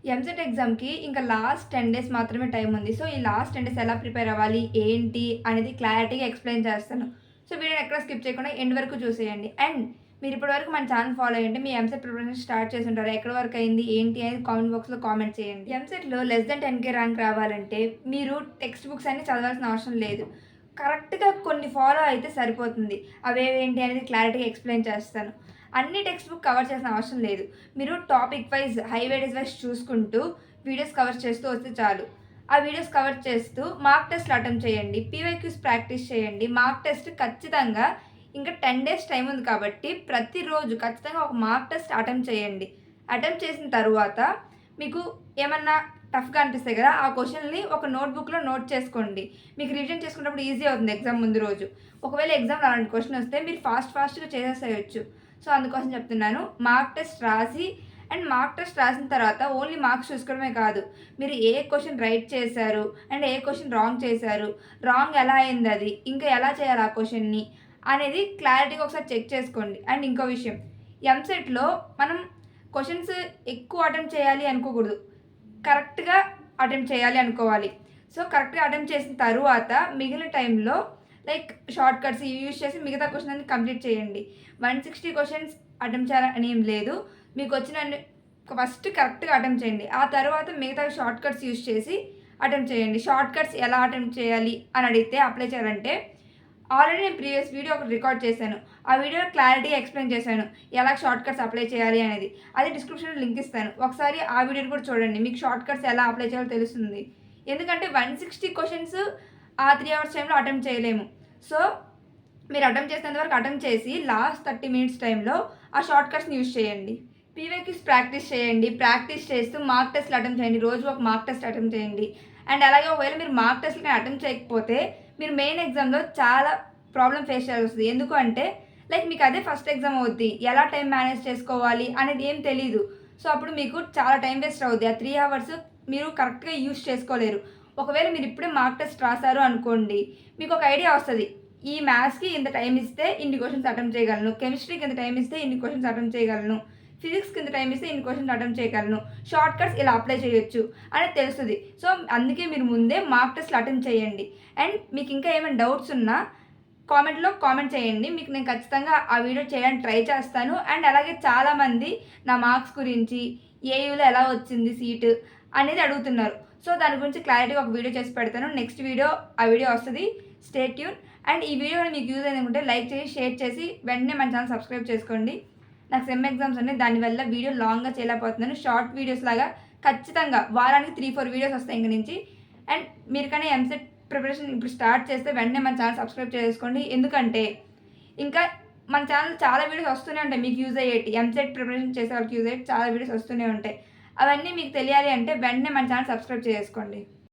ఎంసెట్ ఎగ్జామ్‌కి ఇంకా last 10 days మాత్రమే టైం ఉంది. సో, ఈ లాస్ట్ 10 డేస్ ఎలా ప్రిపేర్ అవ్వాలి, ఏంటి అనేది క్లారిటీగా ఎక్స్‌ప్లెయిన్ చేస్తాను. సో, వీడియోని ఎక్కడ స్కిప్ చేయకుండా ఎండ్ వరకు చూసేయండి. అండ్ మీరు ఇప్పటి వరకు మన ఛానల్ ఫాలో అయ్యుంటే మీ ఎంసెట్ ప్రిపరేషన్ స్టార్ట్ చేసుంటారు. ఎక్కడి వరకు అయింది, ఏంటి అనేది కామెంట్ బాక్స్‌లో కామెంట్ చేయండి. ఎంసెట్‌లో లెస్ థాన్ 10,000 ర్యాంక్ రావాలంటే మీరు టెక్స్ట్ బుక్స్ అన్నీ చదవాల్సిన అవసరం లేదు. కరెక్ట్‌గా కొన్ని ఫాలో అయితే సరిపోతుంది. అవేవేంటి అనేది క్లారిటీగా ఎక్స్‌ప్లెయిన్ చేస్తాను. అన్ని టెక్స్ట్ బుక్ కవర్ చేసిన అవసరం లేదు. మీరు టాపిక్ వైజ్, హైలైట్స్ వైజ్ చూసుకుంటూ వీడియోస్ కవర్ చేస్తూ వస్తే చాలు. ఆ వీడియోస్ కవర్ చేస్తూ మార్క్ టెస్ట్‌లు అటెంప్ట్ చేయండి. పీవైక్యూస్ ప్రాక్టీస్ చేయండి. మార్క్ టెస్ట్ ఖచ్చితంగా ఇంకా 10 డేస్ టైం ఉంది కాబట్టి ప్రతిరోజు ఖచ్చితంగా ఒక మార్క్ టెస్ట్ అటెంప్ట్ చేయండి. అటెంప్ట్ చేసిన తరువాత మీకు ఏమన్నా టఫ్‌గా అనిపిస్తాయి కదా! ఆ క్వెషన్‌ని ఒక నోట్‌బుక్‌లో నోట్ చేసుకోండి. మీకు రివిజన్ చేసుకున్నప్పుడు ఈజీ అవుతుంది ఎగ్జామ్ ముందు రోజు. ఒకవేళ ఎగ్జామ్‌లో అలాంటి క్వెషన్ వస్తే మీరు ఫాస్ట్‌గా చేసేసేయొచ్చు. సో, అందుకోసం చెప్తున్నాను. మార్క్ టెస్ట్ రాసి అండ్ మార్క్ టెస్ట్ రాసిన తర్వాత ఓన్లీ మార్క్స్ చూసుకోవడమే కాదు. మీరు ఏ క్వెషన్ రైట్ చేశారు అండ్ ఏ క్వెషన్ రాంగ్ చేశారు, రాంగ్ ఎలా అయిందది, ఇంకా ఎలా చేయాలి ఆ క్వెషన్‌ని అనేది క్లారిటీగా ఒకసారి చెక్ చేసుకోండి. అండ్ ఇంకో విషయం, ఎంసెట్‌లో మనం క్వెషన్స్ ఎక్కువ అటెంప్ట్ చేయాలి అనుకోకూడదు. కరెక్ట్‌గా అటెంప్ట్ చేయాలి అనుకోవాలి. సో, కరెక్ట్‌గా అటెంప్ట్ చేసిన తరువాత మిగిలిన టైంలో లైక్ షార్ట్ కట్స్ ఇవి యూజ్ చేసి మిగతా క్వెషన్ అన్ని కంప్లీట్ చేయండి. 160 క్వెషన్స్ అటెంప్ట్ చేయాలని ఏం లేదు. మీకొచ్చినన్ని ఫస్ట్ కరెక్ట్‌గా అటెంప్ట్ చేయండి. ఆ తర్వాత మిగతావి షార్ట్ కట్స్ యూజ్ చేసి అటెంప్ట్ చేయండి. షార్ట్ కట్స్ ఎలా అటెంప్ట్ చేయాలి అని అడిగితే అప్లై చేయాలంటే ఆల్రెడీ నేను ప్రీవియస్ వీడియో ఒకటి రికార్డ్ చేశాను. ఆ వీడియోలో క్లారిటీగా ఎక్స్‌ప్లెయిన్ చేశాను. ఎలా షార్ట్ కట్స్ అప్లై చేయాలి అనేది. అది డిస్క్రిప్షన్‌లో లింక్ ఇస్తాను. ఒకసారి ఆ వీడియోని కూడా చూడండి. మీకు షార్ట్ కట్స్ ఎలా అప్లై చేయాలో తెలుస్తుంది. ఎందుకంటే 160 క్వెషన్స్ ఆ 3 అవర్స్ టైంలో అటెంప్ట్ చేయలేము. సో, మీరు అటెంప్ట్ చేసినంత వరకు అటెంప్ట్ చేసి లాస్ట్ 30 మినిట్స్ టైంలో ఆ షార్ట్ కట్స్‌ని యూజ్ చేయండి. పీవైక్యూస్ ప్రాక్టీస్ చేయండి. ప్రాక్టీస్ చేస్తూ మార్క్ టెస్ట్‌లు అటెంప్ట్ చేయండి. రోజుకి ఒక మార్క్ టెస్ట్ అటెంప్ట్ చేయండి. అండ్ అలాగే ఒకవేళ మీరు మార్క్ టెస్ట్‌లు అటెంప్ట్ చేయకపోతే మీరు మెయిన్ ఎగ్జామ్‌లో చాలా ప్రాబ్లమ్ ఫేస్ చేయాల్సొస్తది. ఎందుకు అంటే లైక్ మీకు అదే ఫస్ట్ ఎగ్జామ్ అవుద్ది. ఎలా టైం మేనేజ్ చేసుకోవాలి అనేది ఏం తెలీదు. సో, అప్పుడు మీకు చాలా టైం వేస్ట్ అవుద్ది. ఆ 3 అవర్స్ మీరు కరెక్ట్‌గా యూజ్ చేసుకోలేరు. ఒకవేళ మీరు ఇప్పుడే మార్క్ టెస్ట్ రాసారు అనుకోండి, మీకు ఒక ఐడియా వస్తది. ఈ మ్యాథ్స్‌కి ఇంత టైం ఇస్తే ఇన్ని క్వెషన్స్ అటెంప్ట్ చేయగలను. కెమిస్ట్రీకి ఇంత టైం ఇస్తే ఇన్ని క్వెషన్స్ అటెంప్ట్ చేయగలను. ఫిజిక్స్‌కి ఇంత టైం ఇస్తే ఇన్ని క్వెషన్స్ అటెంప్ట్ చేయగలను. షార్ట్ కట్స్ ఇలా అప్లై చేయొచ్చు అనేది తెలుస్తది. సో, అందుకే మీరు ముందే మార్క్ టెస్ట్‌లు అటెంప్ట్ చేయండి. అండ్ మీకు ఇంకా ఏమైనా డౌట్స్ ఉన్నా కామెంట్‌లో కామెంట్ చేయండి. మీకు నేను ఖచ్చితంగా ఆ వీడియో చేయడానికి ట్రై చేస్తాను. అండ్ అలాగే చాలామంది నా మార్క్స్ గురించి, ఏయూలో ఎలా వచ్చింది సీటు అనేది అడుగుతున్నారు. సో, దాని గురించి క్లారిటీగా ఒక వీడియో చేసి పెడతాను. నెక్స్ట్ వీడియో ఆ వీడియో వస్తది. Stay tune. అండ్ ఈ వీడియో మీకు యూజ్ అయిందనుకుంటే లైక్ చేసి, షేర్ చేసి వెంటనే మన ఛానల్ సబ్స్క్రైబ్ చేసుకోండి. నాకు సెమ్ ఎగ్జామ్స్ ఉన్నాయి. దానివల్ల వీడియో లాంగ్‌గా చేయలేకపోతున్నాను. షార్ట్ వీడియోస్ లాగా ఖచ్చితంగా వారానికి 3, 4 వీడియోస్ వస్తాయి ఇంక నుంచి. అండ్ మీరు కానీ ఎంసెట్ ప్రిపరేషన్ ఇప్పుడు స్టార్ట్ చేస్తే వెంటనే మన ఛానల్ సబ్స్క్రైబ్ చేసుకోండి. ఎందుకంటే ఇంకా మన ఛానల్ చాలా వీడియోస్ వస్తూనే ఉంటాయి మీకు యూజ్ అయ్యేటి. ఎంసెట్ ప్రిపరేషన్ చేసే వాళ్ళకి యూజ్ అయ్యేటి చాలా వీడియోస్ వస్తూనే ఉంటాయి. అవన్నీ మీకు తెలియాలి అంటే వెంటనే మన ఛానల్ సబ్స్క్రైబ్ చేసుకోండి.